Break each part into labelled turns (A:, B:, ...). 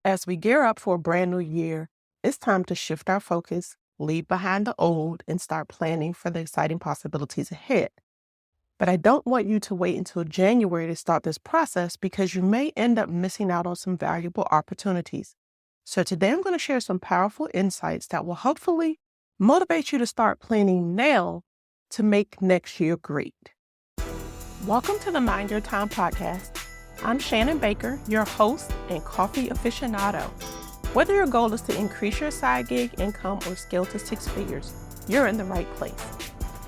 A: As we gear up for a brand new year, it's time to shift our focus, leave behind the old, and start planning for the exciting possibilities ahead. But I don't want you to wait until January to start this process because you may end up missing out on some valuable opportunities. So today I'm going to share some powerful insights that will hopefully motivate you to start planning now to make next year great. Welcome to the Mind Your Time podcast. I'm Shannon Baker, your host and coffee aficionado. Whether your goal is to increase your side gig income or scale to six figures, you're in the right place.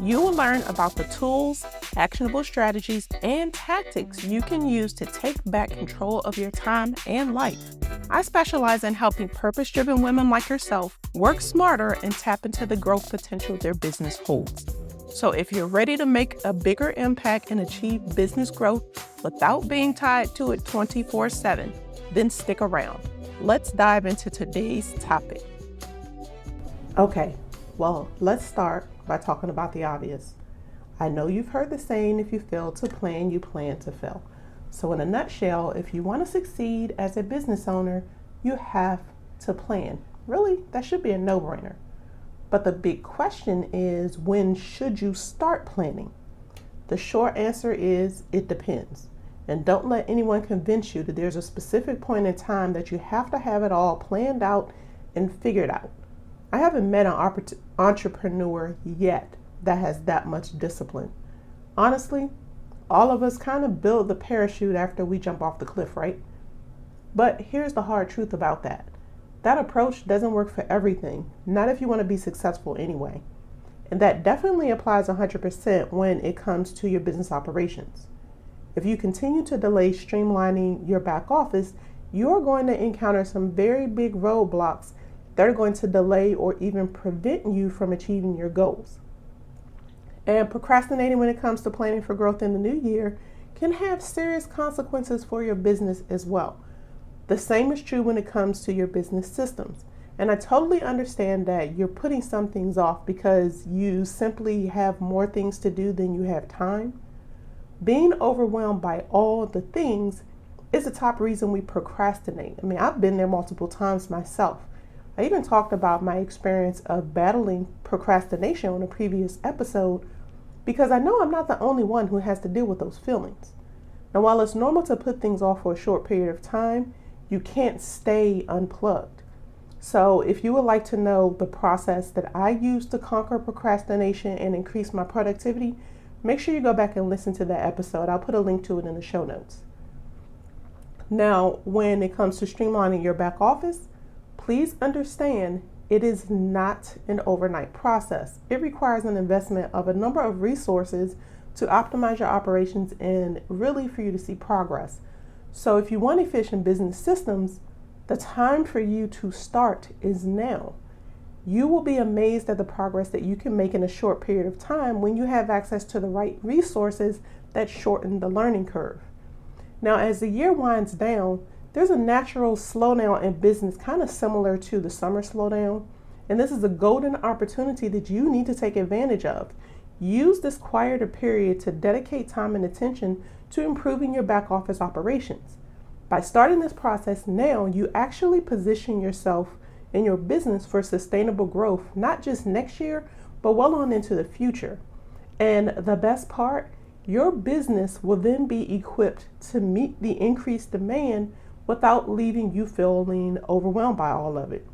A: You will learn about the tools, actionable strategies, and tactics you can use to take back control of your time and life. I specialize in helping purpose-driven women like yourself work smarter and tap into the growth potential their business holds. So if you're ready to make a bigger impact and achieve business growth without being tied to it 24/7, then stick around. Let's dive into today's topic. Okay, well, let's start by talking about the obvious. I know you've heard the saying, if you fail to plan, you plan to fail. So in a nutshell, if you want to succeed as a business owner, you have to plan. Really, that should be a no-brainer. But the big question is, when should you start planning? The short answer is, it depends. And don't let anyone convince you that there's a specific point in time that you have to have it all planned out and figured out. I haven't met an entrepreneur yet that has that much discipline. Honestly, all of us kind of build the parachute after we jump off the cliff, right? But here's the hard truth about that. That approach doesn't work for everything, not if you want to be successful anyway. And that definitely applies 100% when it comes to your business operations. If you continue to delay streamlining your back office, you're going to encounter some very big roadblocks that are going to delay or even prevent you from achieving your goals. And procrastinating when it comes to planning for growth in the new year can have serious consequences for your business as well. The same is true when it comes to your business systems. And I totally understand that you're putting some things off because you simply have more things to do than you have time. Being overwhelmed by all the things is the top reason we procrastinate. I mean, I've been there multiple times myself. I even talked about my experience of battling procrastination on a previous episode because I know I'm not the only one who has to deal with those feelings. Now, while it's normal to put things off for a short period of time, you can't stay unplugged. So if you would like to know the process that I use to conquer procrastination and increase my productivity, make sure you go back and listen to that episode. I'll put a link to it in the show notes. Now, when it comes to streamlining your back office, please understand it is not an overnight process. It requires an investment of a number of resources to optimize your operations and really for you to see progress. So if you want efficient business systems, the time for you to start is now. You will be amazed at the progress that you can make in a short period of time when you have access to the right resources that shorten the learning curve. Now, as the year winds down, there's a natural slowdown in business, kind of similar to the summer slowdown. And this is a golden opportunity that you need to take advantage of. Use this quieter period to dedicate time and attention to improving your back office operations. By starting this process now, you actually position yourself in your business for sustainable growth, not just next year, but well on into the future. And the best part, your business will then be equipped to meet the increased demand without leaving you feeling overwhelmed by all of it.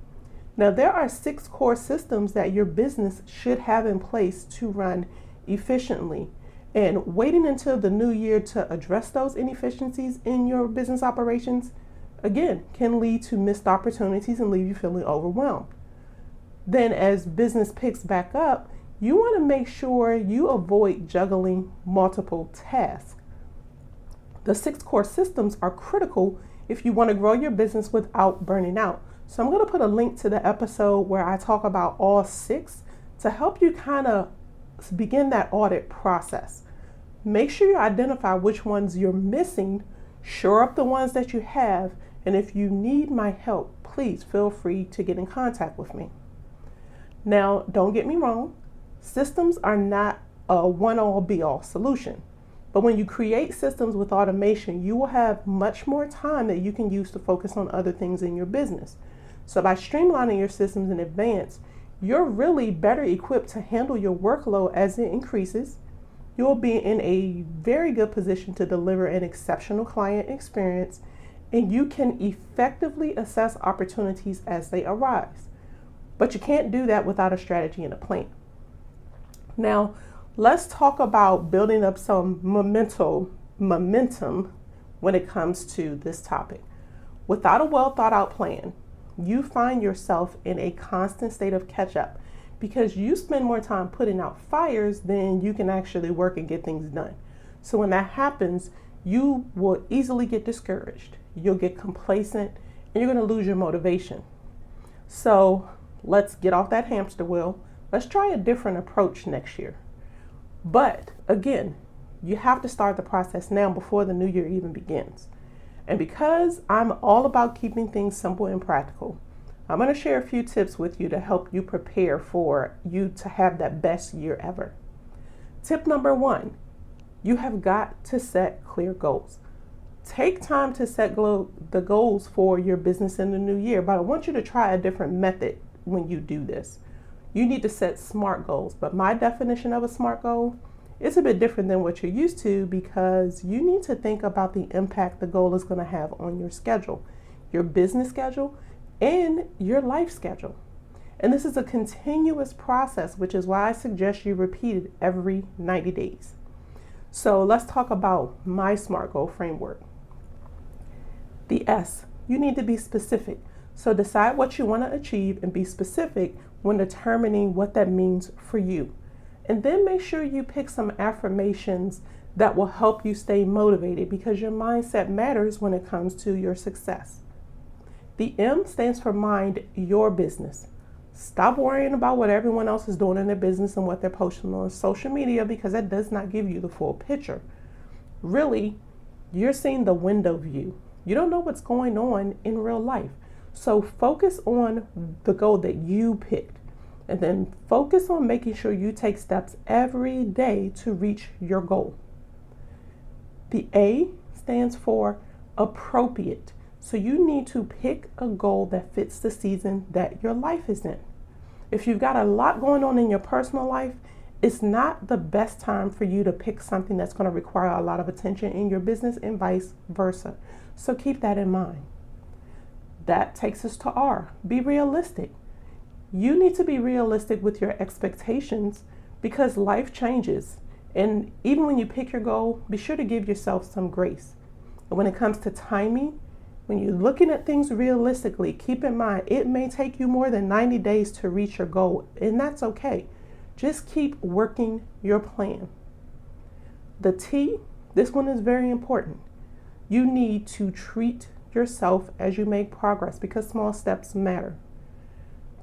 A: Now, there are 6 core systems that your business should have in place to run efficiently. And waiting until the new year to address those inefficiencies in your business operations, again, can lead to missed opportunities and leave you feeling overwhelmed. Then as business picks back up, you want to make sure you avoid juggling multiple tasks. The 6 core systems are critical if you want to grow your business without burning out. So I'm going to put a link to the episode where I talk about all 6 to help you kind of begin that audit process. Make sure you identify which ones you're missing, shore up the ones that you have, and if you need my help, please feel free to get in contact with me. Now, don't get me wrong, systems are not a one-all be-all solution. But when you create systems with automation, you will have much more time that you can use to focus on other things in your business. So by streamlining your systems in advance, you're really better equipped to handle your workload as it increases. You'll be in a very good position to deliver an exceptional client experience, and you can effectively assess opportunities as they arise. But you can't do that without a strategy and a plan. Now, let's talk about building up some momentum when it comes to this topic. Without a well thought out plan, you find yourself in a constant state of catch up because you spend more time putting out fires than you can actually work and get things done. So when that happens, you will easily get discouraged. You'll get complacent and you're going to lose your motivation. So let's get off that hamster wheel. Let's try a different approach next year. But again, you have to start the process now before the new year even begins. And because I'm all about keeping things simple and practical, I'm going to share a few tips with you to help you prepare for you to have that best year ever. Tip number 1, you have got to set clear goals. Take time to set the goals for your business in the new year, but I want you to try a different method when you do this. You need to set SMART goals, but my definition of a SMART goal is a bit different than what you're used to because you need to think about the impact the goal is going to have on your schedule, your business schedule, and your life schedule. And this is a continuous process, which is why I suggest you repeat it every 90 days. So let's talk about my SMART goal framework. The S, you need to be specific. So decide what you want to achieve and be specific when determining what that means for you. And then make sure you pick some affirmations that will help you stay motivated because your mindset matters when it comes to your success. The M stands for mind your business. Stop worrying about what everyone else is doing in their business and what they're posting on social media because that does not give you the full picture. Really, you're seeing the window view. You don't know what's going on in real life. So focus on the goal that you picked and then focus on making sure you take steps every day to reach your goal. The A stands for appropriate. So you need to pick a goal that fits the season that your life is in. If you've got a lot going on in your personal life, it's not the best time for you to pick something that's going to require a lot of attention in your business and vice versa. So keep that in mind. That takes us to R. Be realistic. You need to be realistic with your expectations because life changes. And even when you pick your goal, be sure to give yourself some grace. And when it comes to timing, when you're looking at things realistically, keep in mind it may take you more than 90 days to reach your goal, and that's okay. Just keep working your plan. The T, this one is very important. You need to treat yourself as you make progress because small steps matter.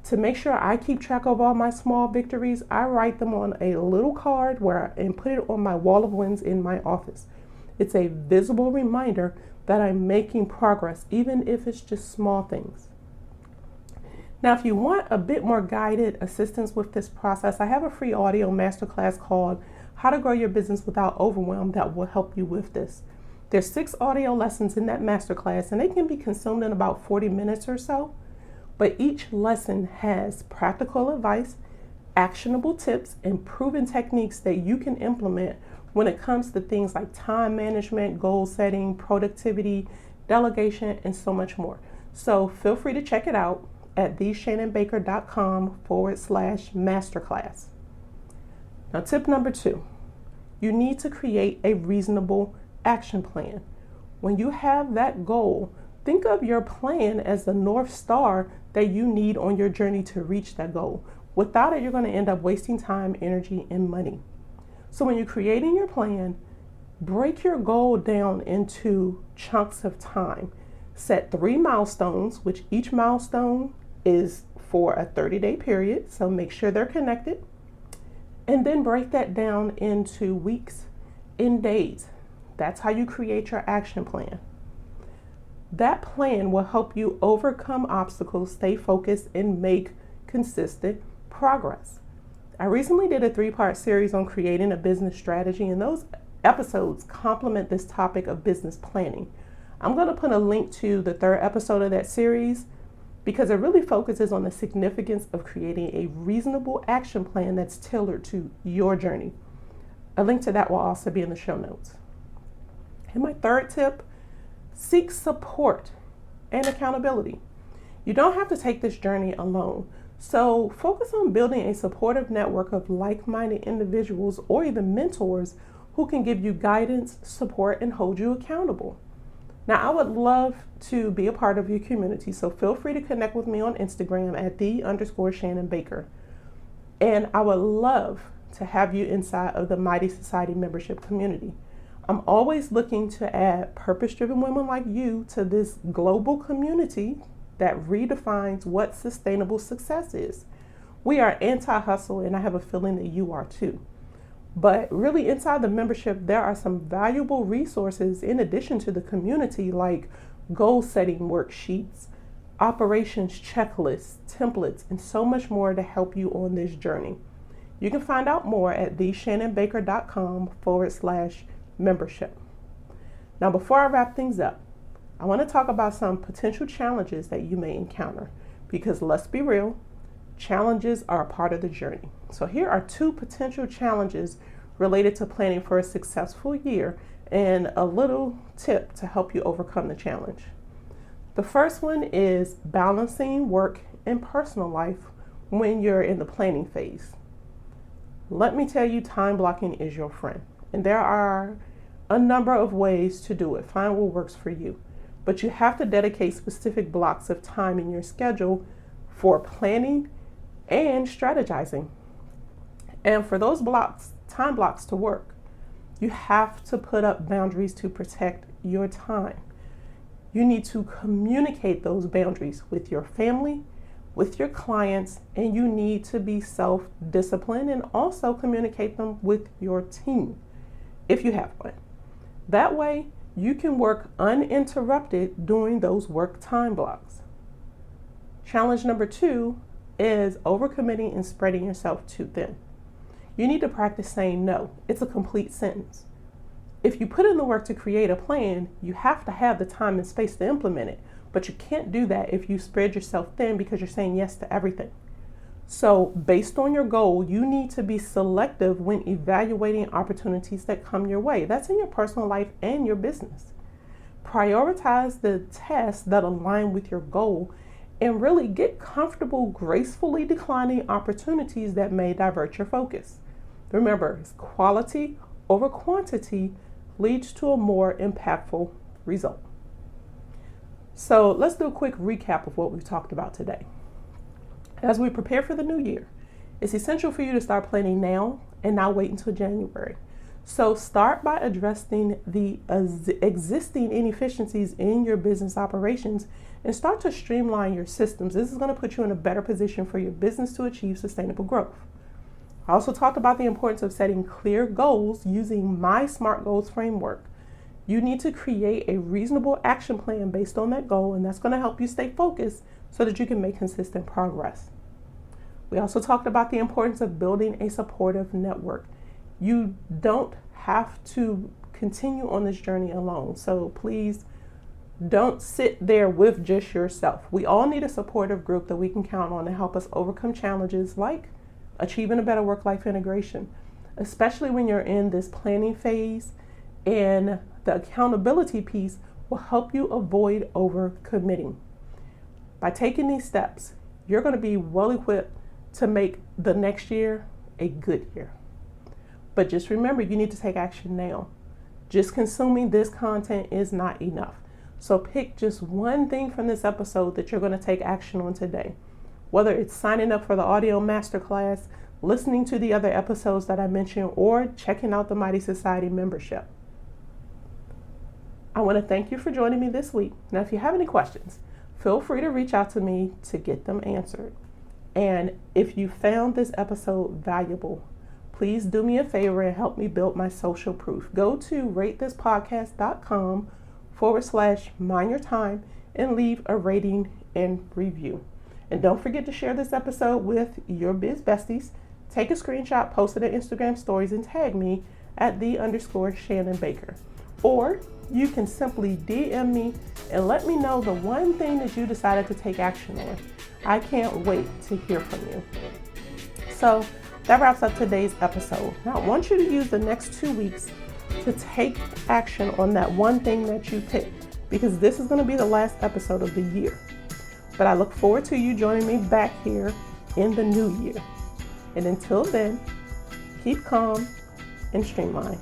A: To make sure I keep track of all my small victories, I write them on a little card and put it on my wall of wins in my office. It's a visible reminder that I'm making progress, even if it's just small things. Now, if you want a bit more guided assistance with this process, I have a free audio masterclass called How to Grow Your Business Without Overwhelm that will help you with this. There's 6 audio lessons in that masterclass, and they can be consumed in about 40 minutes or so. But each lesson has practical advice, actionable tips, and proven techniques that you can implement when it comes to things like time management, goal setting, productivity, delegation, and so much more. So feel free to check it out at theshannonbaker.com/masterclass. Now, tip number 2, you need to create a reasonable action plan. When you have that goal, think of your plan as the North Star that you need on your journey to reach that goal. Without it, you're going to end up wasting time, energy, and money. So when you're creating your plan, break your goal down into chunks of time. Set 3 milestones, which each milestone is for a 30-day period, so make sure they're connected. And then break that down into weeks and days. That's how you create your action plan. That plan will help you overcome obstacles, stay focused, and make consistent progress. I recently did a 3-part series on creating a business strategy, and those episodes complement this topic of business planning. I'm going to put a link to the third episode of that series because it really focuses on the significance of creating a reasonable action plan that's tailored to your journey. A link to that will also be in the show notes. And my third tip, seek support and accountability. You don't have to take this journey alone. So focus on building a supportive network of like-minded individuals or even mentors who can give you guidance, support, and hold you accountable. Now, I would love to be a part of your community, so feel free to connect with me on Instagram at @the_Shannon Baker. And I would love to have you inside of the Mighty Society membership community. I'm always looking to add purpose-driven women like you to this global community that redefines what sustainable success is. We are anti-hustle, and I have a feeling that you are too. But really inside the membership, there are some valuable resources in addition to the community, like goal setting worksheets, operations checklists, templates, and so much more to help you on this journey. You can find out more at theshannonbaker.com/membership. Now, before I wrap things up, I want to talk about some potential challenges that you may encounter, because let's be real, challenges are a part of the journey. So here are 2 potential challenges related to planning for a successful year and a little tip to help you overcome the challenge. The first one is balancing work and personal life when you're in the planning phase. Let me tell you, time blocking is your friend, and there are a number of ways to do it. Find what works for you, but you have to dedicate specific blocks of time in your schedule for planning and strategizing. And for those time blocks to work, you have to put up boundaries to protect your time. You need to communicate those boundaries with your family, with your clients, and you need to be self-disciplined and also communicate them with your team if you have one. That way, you can work uninterrupted during those work time blocks. Challenge number 2 is overcommitting and spreading yourself too thin. You need to practice saying no. It's a complete sentence. If you put in the work to create a plan, you have to have the time and space to implement it, but you can't do that if you spread yourself thin because you're saying yes to everything. So based on your goal, you need to be selective when evaluating opportunities that come your way. That's in your personal life and your business. Prioritize the tasks that align with your goal and really get comfortable gracefully declining opportunities that may divert your focus. Remember, quality over quantity leads to a more impactful result. So let's do a quick recap of what we've talked about today. As we prepare for the new year, it's essential for you to start planning now and not wait until January. So start by addressing the existing inefficiencies in your business operations and start to streamline your systems. This is going to put you in a better position for your business to achieve sustainable growth. I also talked about the importance of setting clear goals using my SMART goals framework. You need to create a reasonable action plan based on that goal, and that's going to help you stay focused so that you can make consistent progress. We also talked about the importance of building a supportive network. You don't have to continue on this journey alone, so please don't sit there with just yourself. We all need a supportive group that we can count on to help us overcome challenges like achieving a better work-life integration, especially when you're in this planning phase, and the accountability piece will help you avoid overcommitting. By taking these steps, you're going to be well equipped to make the next year a good year. But just remember, you need to take action now. Just consuming this content is not enough. So pick just one thing from this episode that you're going to take action on today. Whether it's signing up for the audio masterclass, listening to the other episodes that I mentioned, or checking out the Mighty Society membership. I want to thank you for joining me this week. Now, if you have any questions, feel free to reach out to me to get them answered. And if you found this episode valuable, please do me a favor and help me build my social proof. Go to ratethispodcast.com/mindyourtime and leave a rating and review. And don't forget to share this episode with your biz besties. Take a screenshot, post it in Instagram stories, and tag me at @the_Shannon Baker. Or you can simply DM me and let me know the one thing that you decided to take action on. I can't wait to hear from you. So that wraps up today's episode. Now I want you to use the next 2 weeks to take action on that one thing that you picked, because this is going to be the last episode of the year. But I look forward to you joining me back here in the new year. And until then, keep calm and streamline.